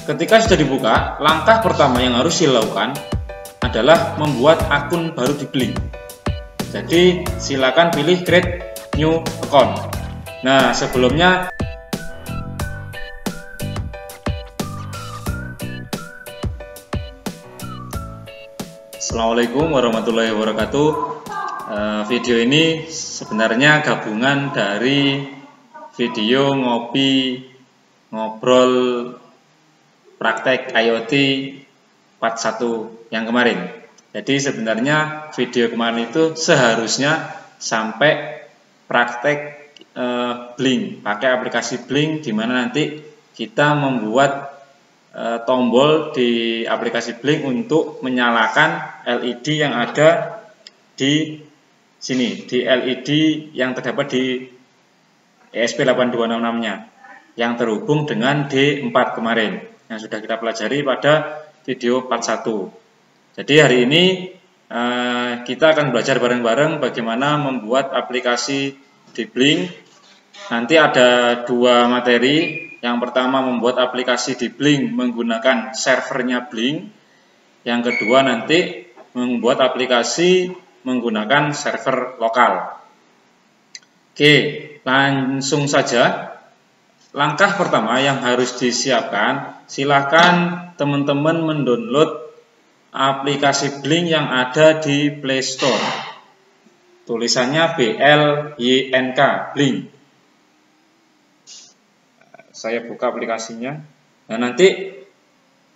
Ketika sudah dibuka, langkah pertama yang harus dilakukan adalah membuat akun baru di Blink. Jadi silakan pilih create new account. Nah, sebelumnya Assalamualaikum warahmatullahi wabarakatuh. Video ini sebenarnya gabungan dari video ngobrol praktek IoT part 1 yang kemarin. Jadi sebenarnya video kemarin itu seharusnya sampai praktek Blink, pakai aplikasi Blink, di mana nanti kita membuat tombol di aplikasi Blink untuk menyalakan LED yang ada di sini, di LED yang terdapat di ESP8266-nya yang terhubung dengan D4 kemarin yang sudah kita pelajari pada video part 1. Jadi hari ini kita akan belajar bareng-bareng bagaimana membuat aplikasi di Blink. Nanti ada dua materi. Yang pertama membuat aplikasi di Blink menggunakan servernya Blink. Yang kedua nanti membuat aplikasi menggunakan server lokal. Oke, langsung saja. Langkah pertama yang harus disiapkan, silakan teman-teman mendownload aplikasi Blink yang ada di Play Store. Tulisannya BLYNK, Blink. Saya buka aplikasinya. Nah, nanti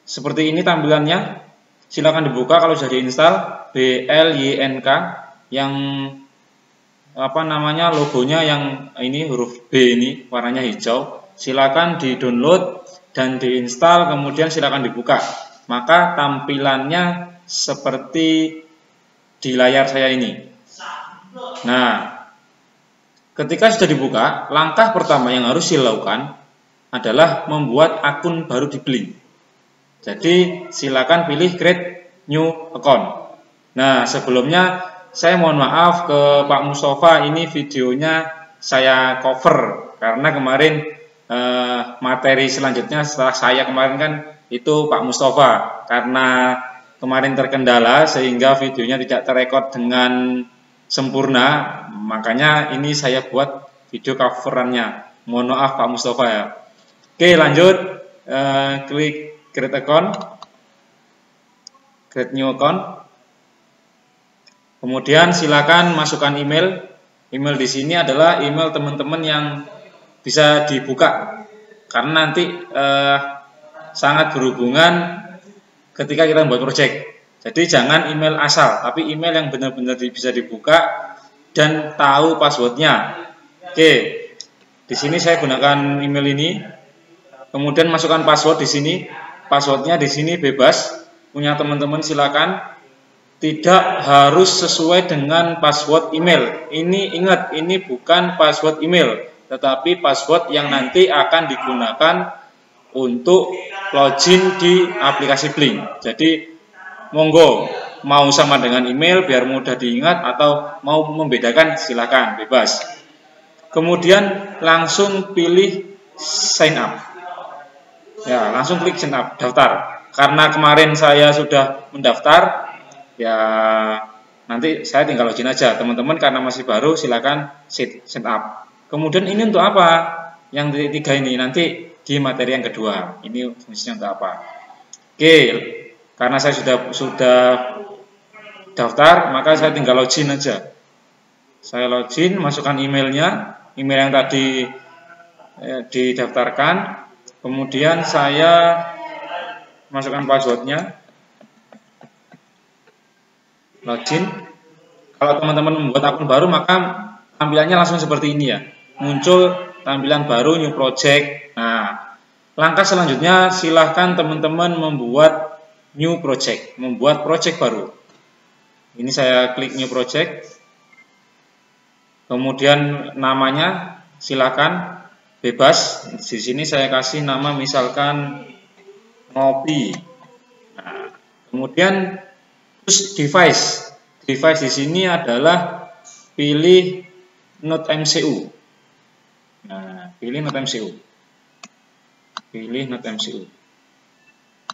seperti ini tampilannya. Silakan dibuka kalau sudah diinstal BLYNK yang logonya yang ini huruf B ini warnanya hijau. Silakan di-download dan diinstal, kemudian silakan dibuka. Maka tampilannya seperti di layar saya ini. Nah, ketika sudah dibuka, langkah pertama yang harus dilakukan adalah membuat akun baru di Blink. Jadi silakan pilih create new account. Nah, sebelumnya saya mohon maaf ke Pak Mustafa, ini videonya saya cover karena kemarin materi selanjutnya setelah saya kemarin kan itu Pak Mustafa, karena kemarin terkendala sehingga videonya tidak terekod dengan sempurna, makanya ini saya buat video coverannya. Mohon maaf Pak Mustafa ya. Oke, lanjut. Klik create account, create new account. Kemudian silakan masukkan email. Email di sini adalah email teman-teman yang bisa dibuka, karena nanti sangat berhubungan ketika kita membuat project. Jadi jangan email asal, tapi email yang benar-benar bisa dibuka dan tahu passwordnya. Oke, di sini saya gunakan email ini. Kemudian masukkan password di sini. Passwordnya di sini bebas. Punya teman-teman silakan. Tidak harus sesuai dengan password email. Ini ingat, ini bukan password email, tetapi password yang nanti akan digunakan untuk login di aplikasi Blink. Jadi monggo, mau sama dengan email biar mudah diingat atau mau membedakan silakan, bebas. Kemudian langsung pilih sign up. Ya, langsung klik sign up, daftar. Karena kemarin saya sudah mendaftar, ya nanti saya tinggal login aja. Teman-teman karena masih baru silakan sign up. Kemudian ini untuk apa? Yang tiga ini nanti di materi yang kedua. Ini fungsinya untuk apa? Oke, karena saya sudah daftar, maka saya tinggal login aja. Saya login, masukkan emailnya, email yang tadi didaftarkan. Kemudian saya masukkan passwordnya, login. Kalau teman-teman membuat akun baru, maka tampilannya langsung seperti ini ya. Muncul tampilan baru, new project. Nah, langkah selanjutnya silahkan teman-teman membuat new project, membuat project baru. Ini saya klik new project. Kemudian namanya silahkan bebas. Di sini saya kasih nama misalkan ngopi. Nah, kemudian terus device. Device di sini adalah pilih Node MCU. Nah, pilih Node MCU. Pilih Node MCU.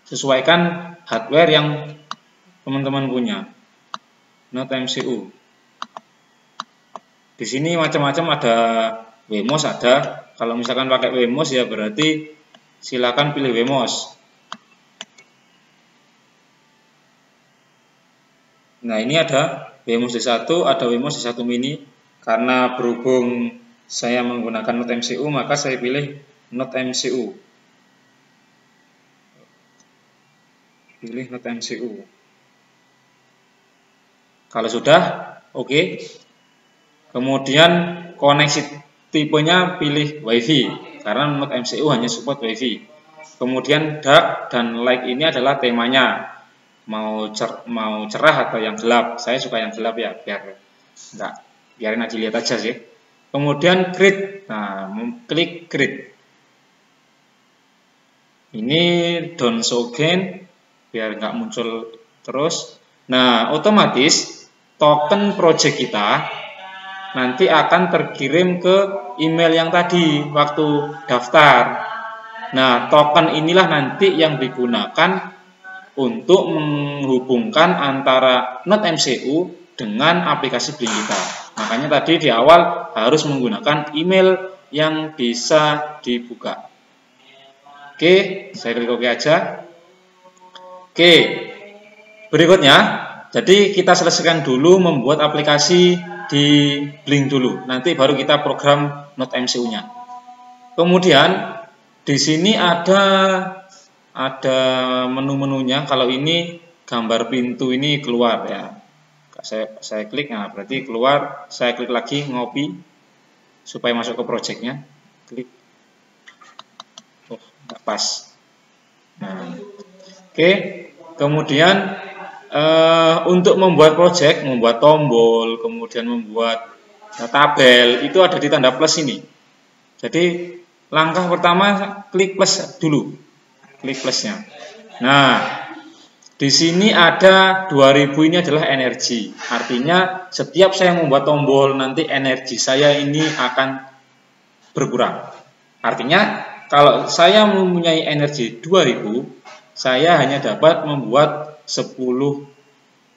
sesuaikan hardware yang teman-teman punya. Not MCU. Di sini macam-macam, ada Wemos ada. Kalau misalkan pakai Wemos ya berarti silakan pilih Wemos. Nah, ini ada Wemos D1, ada Wemos D1 mini. Karena berhubung saya menggunakan Not MCU, maka saya pilih Not MCU. Pilih Not MCU. Kalau sudah, oke. Kemudian koneksi tipenya pilih WiFi, karena Not MCU hanya support WiFi. Kemudian dark dan light ini adalah temanya. Mau cerah atau yang gelap. Saya suka yang gelap ya, biarin aja, lihat aja sih. Kemudian grid. Nah, klik grid. Ini don't show again biar nggak muncul terus. Nah, otomatis token project kita nanti akan terkirim ke email yang tadi waktu daftar. Nah, token inilah nanti yang digunakan untuk menghubungkan antara Not MCU dengan aplikasi Blink kita. Makanya tadi di awal harus menggunakan email yang bisa dibuka. Oke, saya klik OK aja. Oke, berikutnya, jadi kita selesaikan dulu membuat aplikasi di Blink dulu. Nanti baru kita program Not MCU-nya. Kemudian di sini ada menu-menunya. Kalau ini gambar pintu ini keluar ya. Saya klik, nah berarti keluar. Saya klik lagi ngopi supaya masuk ke projectnya. Klik. Oh, nggak pas. Nah, oke. Kemudian untuk membuat project, membuat tombol, kemudian membuat tabel itu ada di tanda plus ini. Jadi langkah pertama klik plus dulu. Klik plusnya. Nah, di sini ada 2000, ini adalah energi. Artinya setiap saya membuat tombol nanti energi saya ini akan berkurang. Artinya kalau saya mempunyai energi 2000, saya hanya dapat membuat 10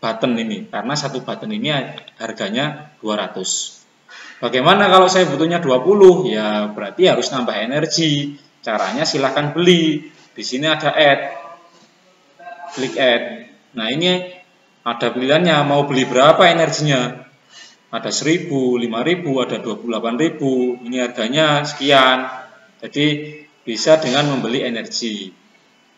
button ini. Karena satu button ini harganya 200. Bagaimana kalau saya butuhnya 20? Ya berarti harus nambah energi. Caranya silahkan beli. Di sini ada add, klik add. Nah, ini ada pilihannya mau beli berapa energinya. Ada 1000, 5000, ada 28000. Ini harganya sekian. Jadi bisa dengan membeli energi.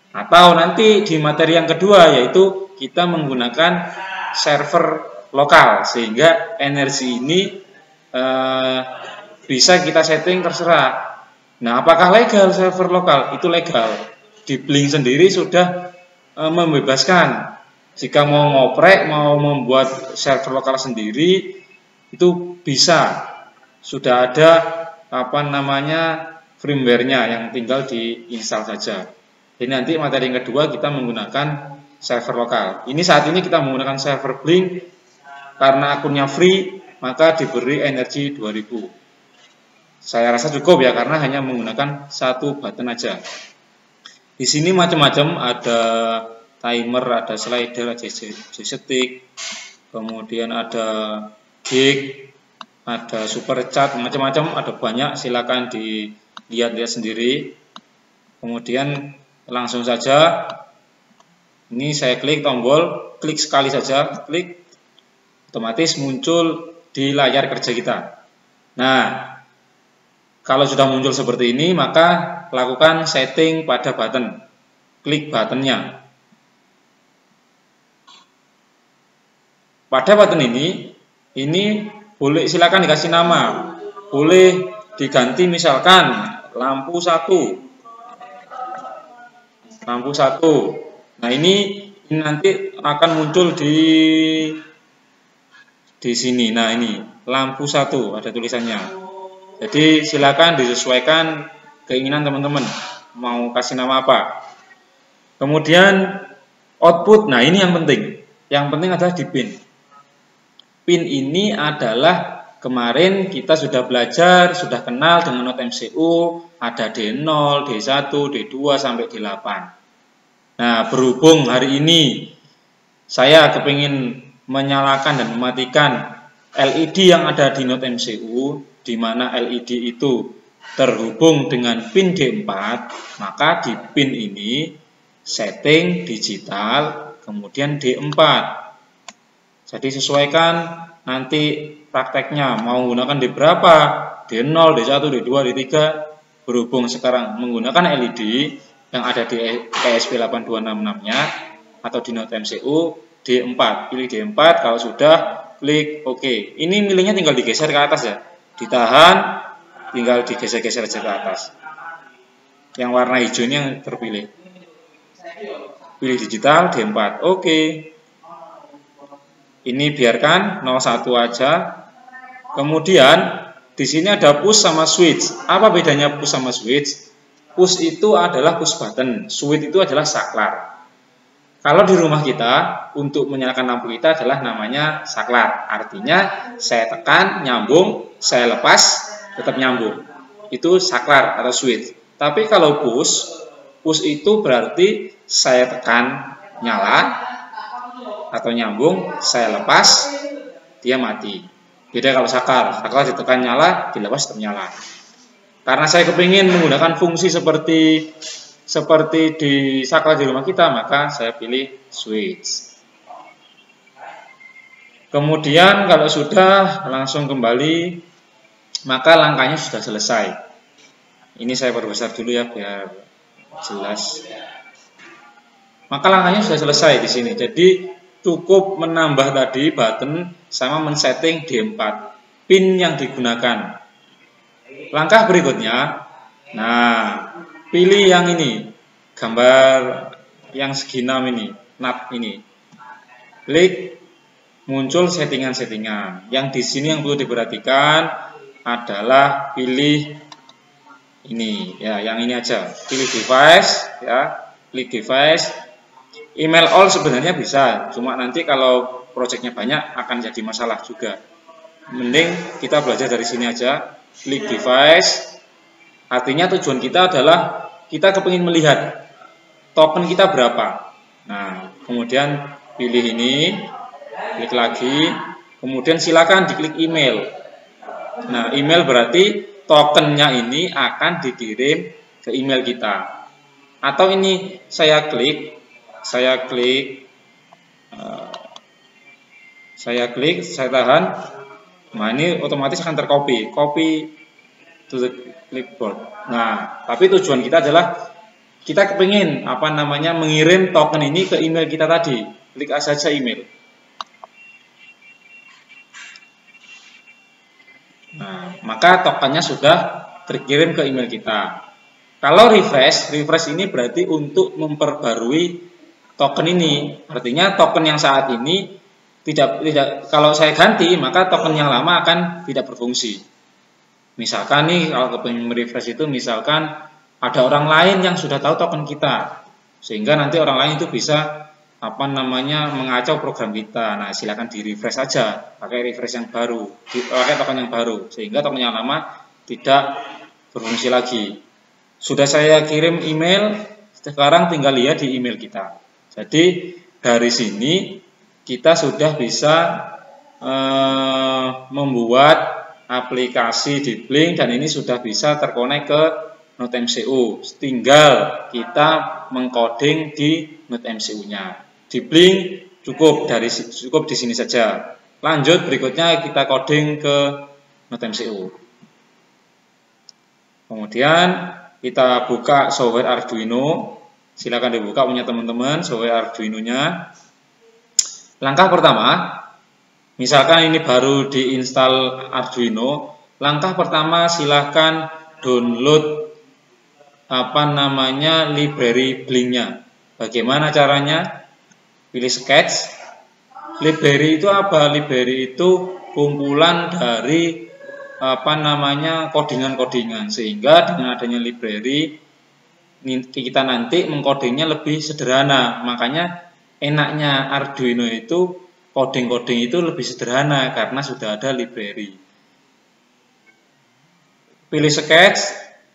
Atau nanti di materi yang kedua yaitu kita menggunakan server lokal sehingga energi ini bisa kita setting terserah. Nah, apakah legal server lokal? Itu legal. Di Blink sendiri sudah membebaskan. Jika mau ngoprek, mau membuat server lokal sendiri, itu bisa. Sudah ada firmware-nya yang tinggal diinstal saja. Jadi nanti materi yang kedua kita menggunakan server lokal. Ini saat ini kita menggunakan server Blink karena akunnya free, maka diberi energi 2000. Saya rasa cukup ya karena hanya menggunakan satu button aja. Di sini macam-macam, ada timer, ada slider, ada joystick, kemudian ada gig, ada super chat, macam-macam, ada banyak. Silakan dilihat-lihat sendiri. Kemudian langsung saja, ini saya klik tombol, klik sekali saja, klik, otomatis muncul di layar kerja kita. Nah, kalau sudah muncul seperti ini, maka lakukan setting pada button. Klik buttonnya. Pada button ini boleh silakan dikasih nama. Boleh diganti misalkan lampu 1. Lampu 1. Nah, ini nanti akan muncul di sini. Nah, ini lampu 1 ada tulisannya. Jadi silakan disesuaikan keinginan teman-teman mau kasih nama apa. Kemudian output, nah ini yang penting. Yang penting adalah di pin. Pin ini adalah kemarin kita sudah belajar, sudah kenal dengan Not MCU, ada D0, D1, D2 sampai D8. Nah, berhubung hari ini saya kepingin menyalakan dan mematikan LED yang ada di Node MCU, di mana LED itu terhubung dengan pin D4, maka di pin ini setting digital, kemudian D4. Jadi sesuaikan nanti prakteknya, mau menggunakan D berapa, D0, D1, D2, D3, berhubung sekarang menggunakan LED yang ada di ESP8266-nya atau di Node MCU, D4, pilih D4, kalau sudah klik OK. Ini milihnya tinggal digeser ke atas ya, ditahan, tinggal digeser-geser aja ke atas. Yang warna hijau ini yang terpilih. Pilih digital D4, OK. Ini biarkan 01 aja. Kemudian di sini ada push sama switch. Apa bedanya push sama switch? Push itu adalah push button, switch itu adalah saklar. Kalau di rumah kita, untuk menyalakan lampu kita adalah namanya saklar. Artinya saya tekan, nyambung, saya lepas, tetap nyambung. Itu saklar atau switch. Tapi kalau push itu berarti saya tekan, nyala, atau nyambung, saya lepas, dia mati. Beda kalau saklar ditekan nyala, dilepas tetap nyala. Karena saya kepingin menggunakan fungsi seperti di saklar di rumah kita, maka saya pilih switch. Kemudian kalau sudah langsung kembali, maka langkahnya sudah selesai. Ini saya perbesar dulu ya biar jelas. Maka langkahnya sudah selesai di sini. Jadi cukup menambah tadi button sama men-setting D4 pin yang digunakan. Langkah berikutnya, nah, pilih yang ini, gambar yang segi 6 ini, NAT ini. Klik, muncul settingan-settingan. Yang di sini yang perlu diperhatikan adalah pilih ini, ya, yang ini aja. Pilih device, ya, klik device. Email all sebenarnya bisa, cuma nanti kalau projectnya banyak akan jadi masalah juga. Mending kita belajar dari sini aja. Klik device, artinya tujuan kita adalah kita kepingin melihat token kita berapa. Nah, kemudian pilih ini, klik lagi, kemudian silakan diklik email. Nah, email berarti tokennya ini akan dikirim ke email kita. Atau ini saya klik, saya tahan. Nah, ini otomatis akan tercopy, copy to the clipboard. Nah, tapi tujuan kita adalah kita kepingin mengirim token ini ke email kita tadi. Klik saja email. Nah, maka tokennya sudah terkirim ke email kita. Kalau refresh ini berarti untuk memperbarui token ini. Artinya token yang saat ini tidak kalau saya ganti, maka token yang lama akan tidak berfungsi. Misalkan nih, kalau kepingin merefresh itu, misalkan ada orang lain yang sudah tahu token kita, sehingga nanti orang lain itu bisa mengacau program kita. Nah, silakan di refresh saja, pakai refresh yang baru, pakai token yang baru, sehingga token yang lama tidak berfungsi lagi. Sudah saya kirim email, sekarang tinggal lihat di email kita. Jadi dari sini kita sudah bisa membuat aplikasi di Blink, dan ini sudah bisa terkonek ke Node MCU. Tinggal kita mengcoding di Node MCU-nya. Di Blink cukup di sini saja. Lanjut berikutnya kita coding ke Node MCU. Kemudian kita buka software Arduino. Silakan dibuka punya teman-teman software Arduino-nya. Langkah pertama, misalkan ini baru diinstal Arduino, langkah pertama silahkan download library Blink-nya. Bagaimana caranya? Pilih sketch. Library itu apa? Library itu kumpulan dari codingan-codingan, sehingga dengan adanya library kita nanti mengcodingnya lebih sederhana. Makanya enaknya Arduino itu coding-coding itu lebih sederhana karena sudah ada library. Pilih sketch,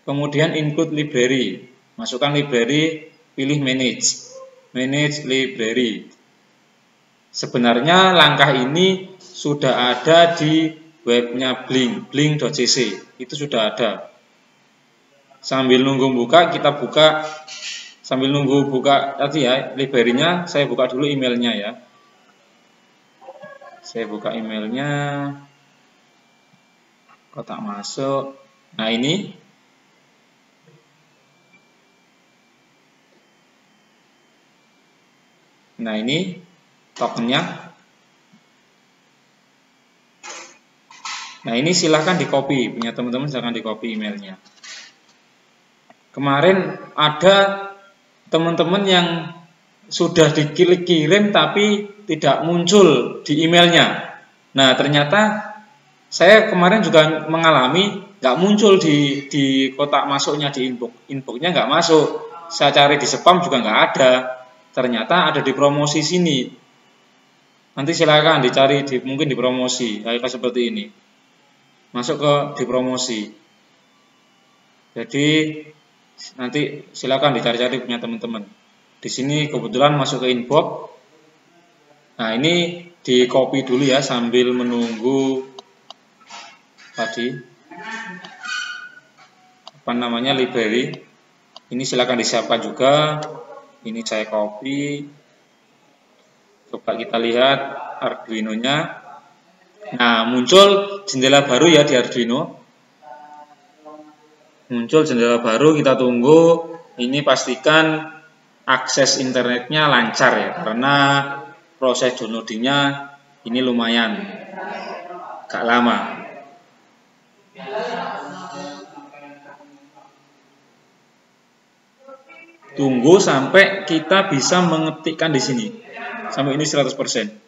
kemudian include library. Masukkan library, pilih manage. manage library. Sebenarnya langkah ini sudah ada di webnya Blink, blink.cc, itu sudah ada. Sambil nunggu buka, kita buka, sambil nunggu buka tadi ya library-nya, saya buka dulu emailnya ya. Saya buka emailnya, kotak masuk. Nah ini, tokennya. Nah ini silahkan di copy, punya teman-teman silahkan di copy emailnya. Kemarin ada teman-teman yang sudah dikirim tapi tidak muncul di emailnya. Nah ternyata saya kemarin juga mengalami nggak muncul di kotak masuknya, di inboxnya nggak masuk. Saya cari di spam juga nggak ada. Ternyata ada di promosi sini. Nanti silakan dicari mungkin di promosi kayak seperti ini. Masuk ke di promosi. Jadi nanti silakan dicari-cari punya teman-teman. Di sini kebetulan masuk ke inbox. Nah ini di copy dulu ya sambil menunggu tadi library. Ini silakan disiapkan juga. Ini saya copy. Coba kita lihat Arduino-nya. Nah, muncul jendela baru ya di Arduino. Muncul jendela baru, kita tunggu. Ini pastikan akses internetnya lancar ya, karena proses downloadingnya ini lumayan agak lama. Tunggu sampai kita bisa mengetikkan di sini. Sampai ini 100%.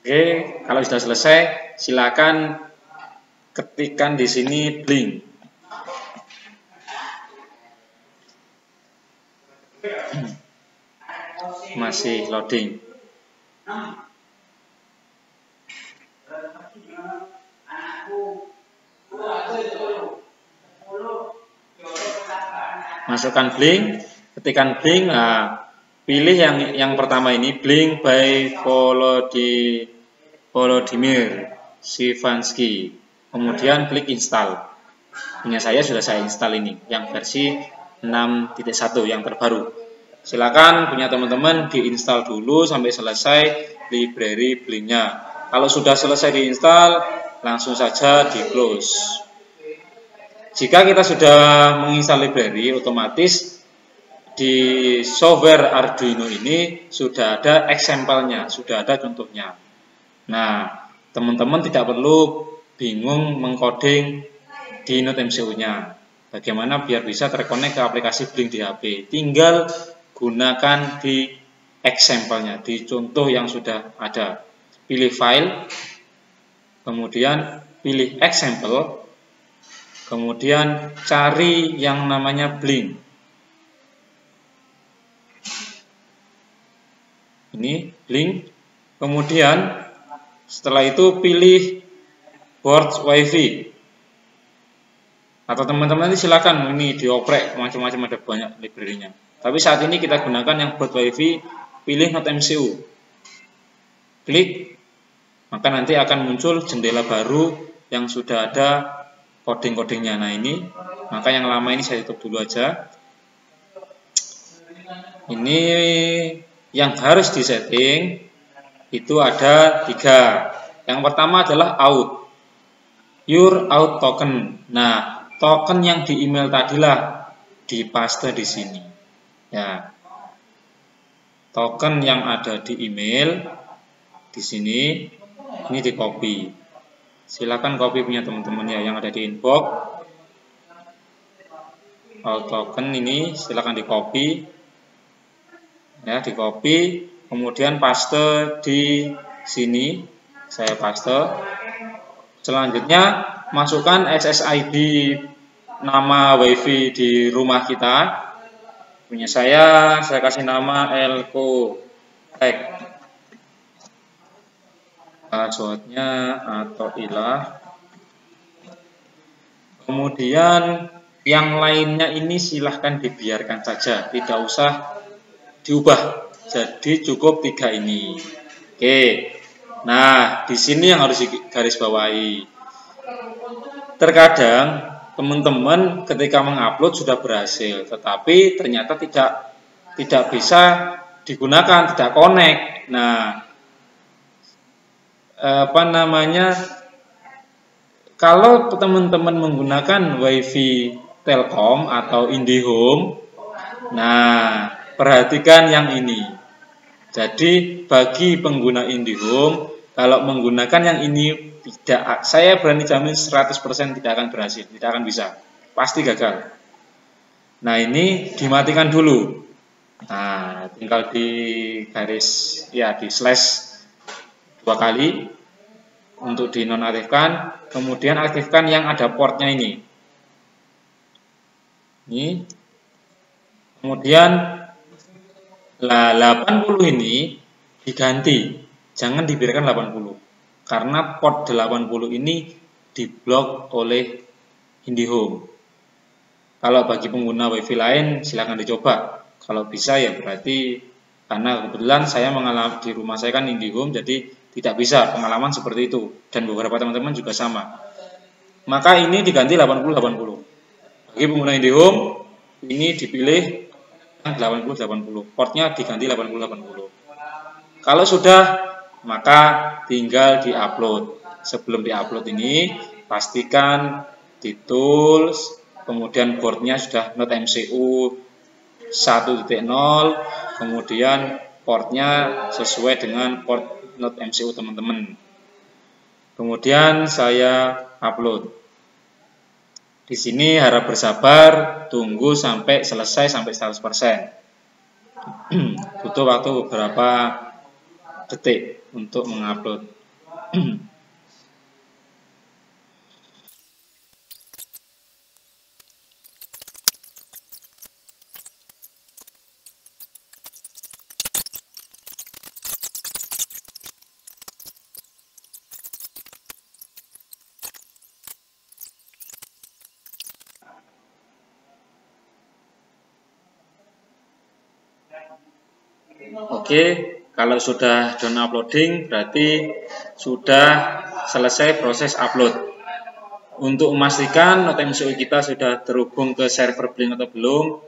Oke, kalau sudah selesai, silakan ketikkan di sini Blink. Masih loading. Masukkan Blink, ketikkan Blink. Nah, pilih yang pertama ini, Blink by Volodymyr Sivansky. Kemudian klik install. Punya saya sudah saya install ini, yang versi 6.1 yang terbaru. Silakan punya teman-teman diinstal dulu sampai selesai library Blink-nya. Kalau sudah selesai diinstal, langsung saja di close. Jika kita sudah menginstal library, otomatis di software Arduino ini sudah ada example-nya, sudah ada contohnya. Nah, teman-teman tidak perlu bingung mengcoding di Node MCU-nya. Bagaimana biar bisa terkonek ke aplikasi Blink di HP. Tinggal gunakan di example-nya, di contoh yang sudah ada. Pilih file, kemudian pilih example, kemudian cari yang namanya Blink. Ini Blink. Kemudian setelah itu pilih board WiFi. Atau teman-teman nanti silakan ini dioprek, macam-macam ada banyak library-nya. Tapi saat ini kita gunakan yang board WiFi, pilih Node MCU. Klik. maka nanti akan muncul jendela baru yang sudah ada coding-codingnya. Nah ini, maka yang lama ini saya tutup dulu aja. Ini yang harus disetting itu ada 3. Yang pertama adalah your out token. Nah, token yang di email tadilah dipaste di sini. Ya, token yang ada di email di sini ini di copy. Silakan copy punya teman-teman ya yang ada di inbox. Out token ini silakan di copy. Ya, di copy, kemudian paste di sini. Saya paste. Selanjutnya masukkan SSID nama WiFi di rumah kita. Punya saya kasih nama Elko Tech. Passwordnya atau ilah. Kemudian yang lainnya ini silahkan dibiarkan saja, tidak usah diubah. Jadi cukup 3 ini. Oke. Nah, di sini yang harus digaris bawahi. Terkadang teman-teman ketika mengupload sudah berhasil, tetapi ternyata tidak bisa digunakan, tidak connect. Nah, kalau teman-teman menggunakan WiFi Telkom atau IndiHome, nah perhatikan yang ini. Jadi bagi pengguna IndiHome, kalau menggunakan yang ini saya berani jamin 100% tidak akan berhasil, tidak akan bisa, pasti gagal. Nah ini dimatikan dulu. Nah tinggal di garis ya di slash 2 kali untuk dinonaktifkan, kemudian aktifkan yang ada portnya ini. Kemudian 80 ini diganti, jangan dibiarkan 80 karena port 80 ini diblok oleh IndiHome. Kalau bagi pengguna WiFi lain silakan dicoba. Kalau bisa ya berarti, karena kebetulan saya mengalami di rumah saya kan IndiHome, jadi tidak bisa pengalaman seperti itu, dan beberapa teman-teman juga sama. Maka ini diganti 80-80. Bagi pengguna IndiHome ini dipilih 80-80, portnya diganti 80-80. Kalau sudah, maka tinggal diupload. Sebelum diupload ini pastikan di tools, kemudian boardnya sudah not MCU 1.0, kemudian portnya sesuai dengan port not MCU teman-teman. Kemudian saya upload. Di sini harap bersabar, tunggu sampai selesai sampai 100%. Butuh waktu beberapa detik untuk mengupload. Oke, kalau sudah done uploading berarti sudah selesai proses upload. Untuk memastikan not MCU kita sudah terhubung ke server Blink atau belum,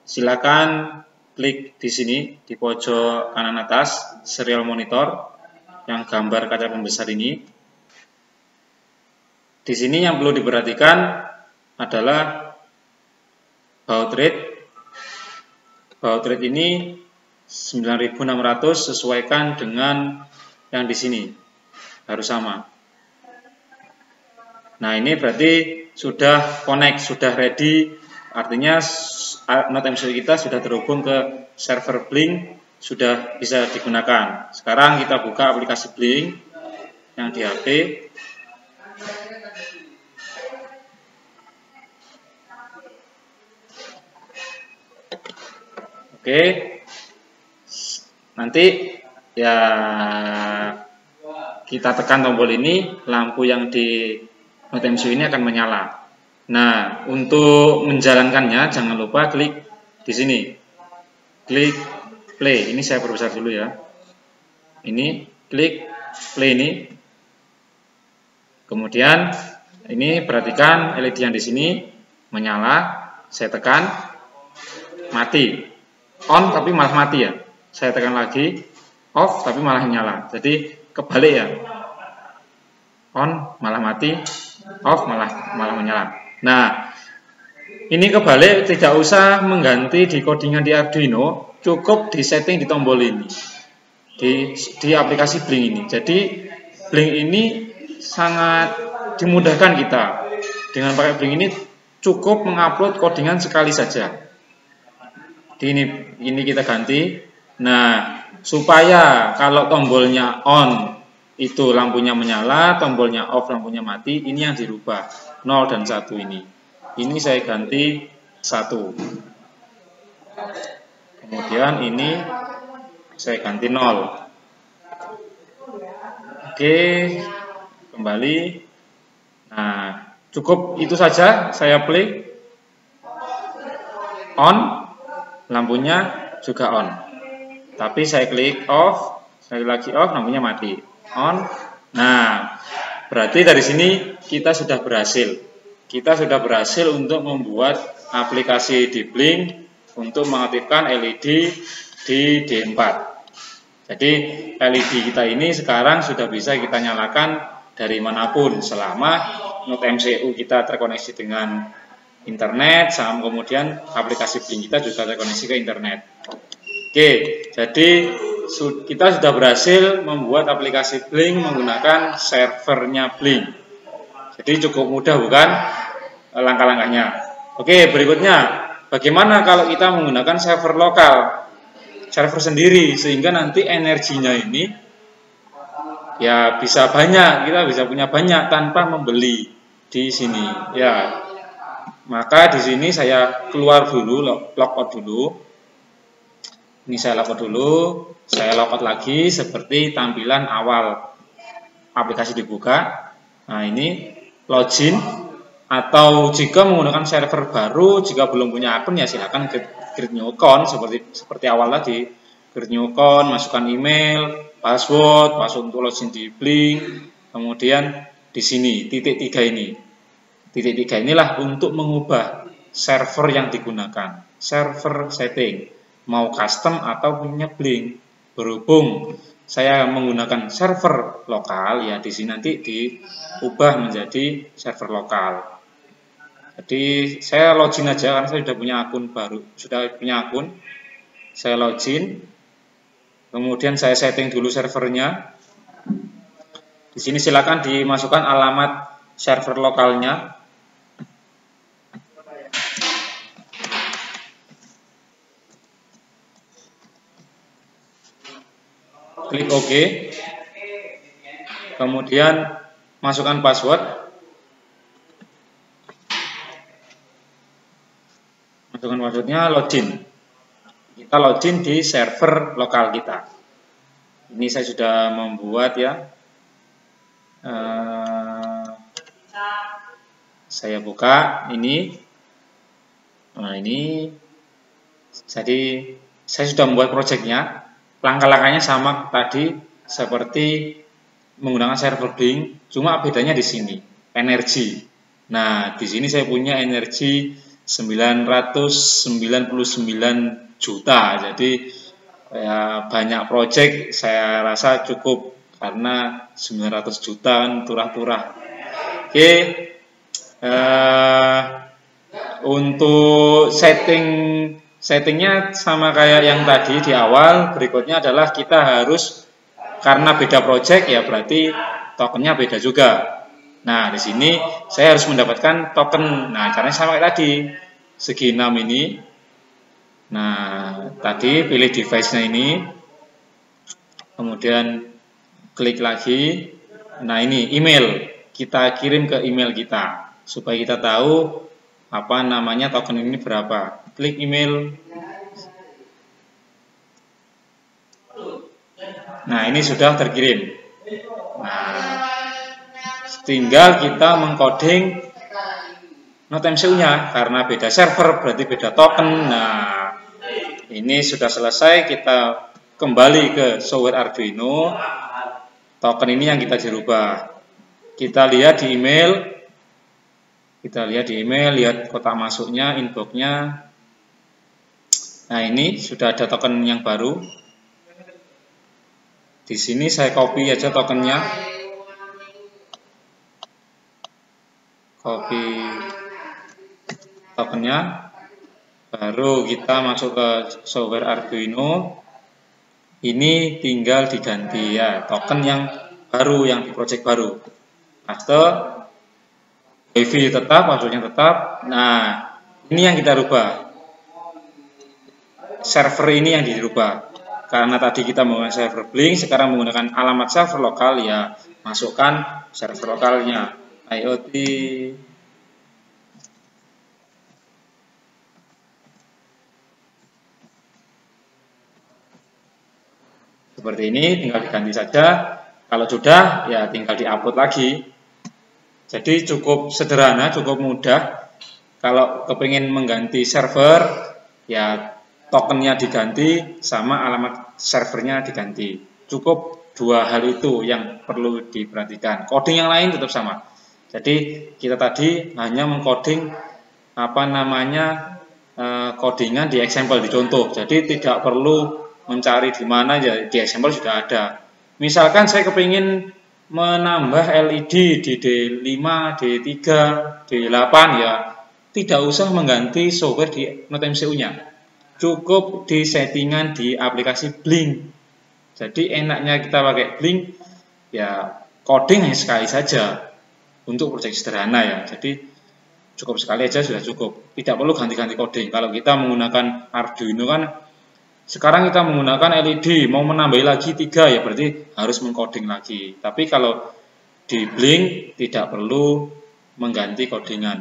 silakan klik di sini di pojok kanan atas serial monitor yang gambar kaca pembesar ini. Di sini yang perlu diperhatikan adalah baud rate. Baud rate ini 9600 sesuaikan dengan yang di sini, harus sama. Nah ini berarti sudah connect, sudah ready, artinya not MCU kita sudah terhubung ke server Blink, sudah bisa digunakan. Sekarang kita buka aplikasi Blink yang di HP. Oke. Nanti ya kita tekan tombol ini, lampu yang di not MCU ini akan menyala. Nah, untuk menjalankannya jangan lupa klik di sini. Klik play. Ini saya perbesar dulu ya. Ini klik play ini. Kemudian ini perhatikan LED yang di sini menyala, saya tekan mati, on tapi malah mati ya. Saya tekan lagi, off tapi malah nyala. Jadi kebalik ya. On malah mati, off malah menyala. Nah, ini kebalik, tidak usah mengganti di codingan di Arduino, cukup di setting di tombol ini. Di aplikasi Blink ini. Jadi Blink ini sangat dimudahkan kita. Dengan pakai Blink ini cukup mengupload codingan sekali saja. Ini kita ganti. Nah, supaya kalau tombolnya on itu lampunya menyala, tombolnya off lampunya mati, ini yang dirubah 0 dan 1 ini. Ini saya ganti 1. Kemudian ini saya ganti 0. Oke, kembali. Nah, cukup itu saja. Saya play. On, lampunya juga on. Tapi saya klik off, sekali lagi off, lampunya mati. On. Nah, berarti dari sini kita sudah berhasil. Kita sudah berhasil untuk membuat aplikasi di Blink untuk mengaktifkan LED di D4. Jadi LED kita ini sekarang sudah bisa kita nyalakan dari manapun selama node MCU kita terkoneksi dengan internet, sama kemudian aplikasi Blink kita juga terkoneksi ke internet. Oke, jadi kita sudah berhasil membuat aplikasi Blink menggunakan servernya Blink. Jadi cukup mudah bukan langkah-langkahnya. Oke, berikutnya bagaimana kalau kita menggunakan server lokal, server sendiri, sehingga nanti energinya ini ya bisa banyak, kita bisa punya banyak tanpa membeli di sini. Ya, maka di sini saya keluar dulu, logout dulu. Ini saya logout dulu, saya logout lagi seperti tampilan awal aplikasi dibuka. Nah, ini login, atau jika menggunakan server baru, jika belum punya akun ya silakan create new account seperti awal tadi. Create new account, masukkan email, password untuk login di Blink. Kemudian di sini titik 3 ini. Titik 3 inilah untuk mengubah server yang digunakan, server setting, mau custom atau punya Blink. Berhubung saya menggunakan server lokal, ya di sini nanti diubah menjadi server lokal. Jadi saya login aja karena saya sudah punya akun baru, Saya login, kemudian saya setting dulu servernya. Di sini silakan dimasukkan alamat server lokalnya. Klik OK. Kemudian masukkan password. Masukkan passwordnya, login. Kita login di server lokal kita. Ini saya sudah membuat ya. Saya buka ini. Nah, ini. Jadi saya sudah membuat projectnya. Langkah-langkahnya sama tadi seperti menggunakan server Blink, cuma bedanya di sini, energi. Nah, di sini saya punya energi 999 juta. Jadi ya, banyak project saya rasa cukup karena 900 juta kan turah-turah. Oke. Untuk settingnya sama kayak yang tadi di awal. Berikutnya adalah kita harus, karena beda project ya berarti tokennya beda juga. Nah, di sini saya harus mendapatkan token. Nah, caranya sama kayak tadi, segi 6 ini. Nah, tadi pilih device-nya ini, kemudian klik lagi. Nah, ini email, kita kirim ke email kita supaya kita tahu apa namanya token ini berapa. Klik email. Nah, ini sudah terkirim. Nah, tinggal kita mengcoding node MCU-nya, karena beda server berarti beda token. Nah, ini sudah selesai. Kita kembali ke software Arduino. token ini yang kita dirubah. Kita lihat di email, lihat kotak masuknya, inboxnya. Nah, ini sudah ada token yang baru. Di sini saya copy aja tokennya. Copy tokennya. Baru kita masuk ke software Arduino. Ini tinggal diganti ya, token yang baru, yang di project baru. After WiFi tetap, passwordnya tetap. Nah, ini yang kita rubah. Server ini yang dirubah. Karena tadi kita menggunakan server Blink, sekarang menggunakan alamat server lokal, ya masukkan server lokalnya. IoT seperti ini, tinggal diganti saja. Kalau sudah, ya tinggal diupload lagi. Jadi cukup sederhana, cukup mudah. Kalau kepingin mengganti server, ya tokennya diganti sama alamat servernya diganti. Cukup dua hal itu yang perlu diperhatikan. Coding yang lain tetap sama. Jadi kita tadi hanya mengcoding codingan di example, di contoh. Jadi tidak perlu mencari di mana, ya di example sudah ada. Misalkan saya kepingin menambah LED di D5, D3, D8, ya tidak usah mengganti software di NodeMCU-nya. Cukup di settingan di aplikasi Blink. Jadi enaknya kita pakai Blink, ya coding hanya sekali saja untuk proyek sederhana ya. Jadi cukup sekali aja sudah cukup. Tidak perlu ganti-ganti coding. Kalau kita menggunakan Arduino kan, sekarang kita menggunakan LED, mau menambah lagi 3 ya berarti harus mengcoding lagi. Tapi kalau di Blink tidak perlu mengganti codingan.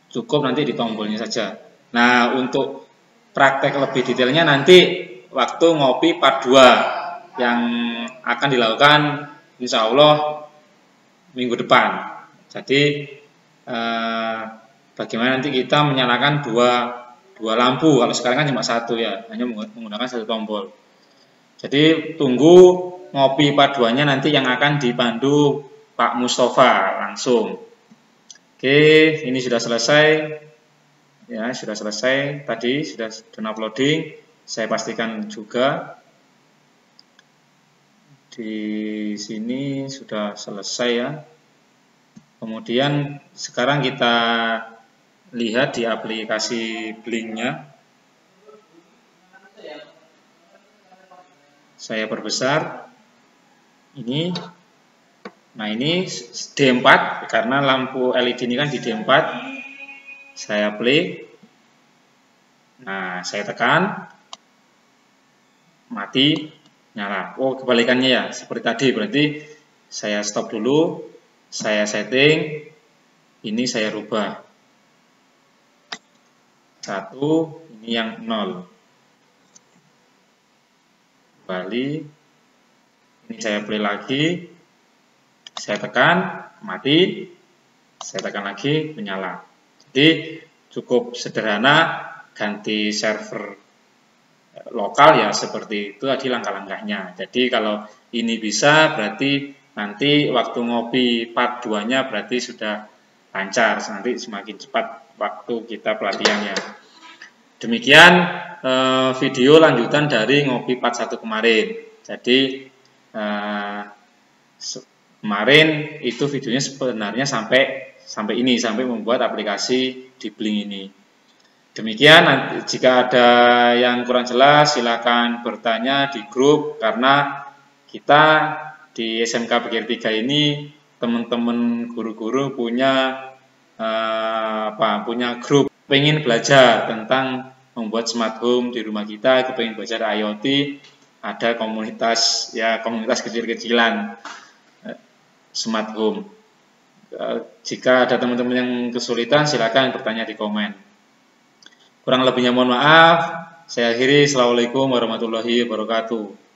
Cukup nanti di tombolnya saja. Nah, untuk praktek lebih detailnya nanti waktu ngopi part 2 yang akan dilakukan insya Allah minggu depan. Jadi bagaimana nanti kita menyalakan dua lampu. Kalau sekarang kan cuma satu ya, hanya menggunakan satu tombol. Jadi tunggu ngopi part 2-nya nanti yang akan dipandu Pak Mustafa langsung. Oke, ini sudah selesai. Ya, sudah selesai. Tadi sudah downloading. Saya pastikan juga di sini sudah selesai ya. Kemudian sekarang kita lihat di aplikasi Blink-nya. Saya perbesar. Ini. Nah, ini D4 karena lampu LED ini kan di D4. Saya play. Nah, saya tekan. Mati, nyala. Oh, kebalikannya ya, seperti tadi. Berarti saya stop dulu. Saya setting. Ini saya rubah. 1, ini yang 0. Kembali. Ini saya play lagi. Saya tekan, mati. Saya tekan lagi, menyala. Jadi cukup sederhana, ganti server lokal ya seperti itu tadi langkah-langkahnya. Jadi kalau ini bisa berarti nanti waktu ngopi part 2-nya berarti sudah lancar, nanti semakin cepat waktu kita pelatihannya. Demikian video lanjutan dari ngopi part 1 kemarin. Jadi kemarin itu videonya sebenarnya sampai membuat aplikasi di Blink ini. Demikian, jika ada yang kurang jelas silakan bertanya di grup, karena kita di SMK Pikir 3 ini teman-teman guru-guru punya grup pengen belajar tentang membuat smart home di rumah kita, pengen belajar IoT, ada komunitas kecil-kecilan smart home. Jika ada teman-teman yang kesulitan silakan bertanya di komen. Kurang lebihnya mohon maaf. Saya akhiri. Assalamualaikum warahmatullahi wabarakatuh.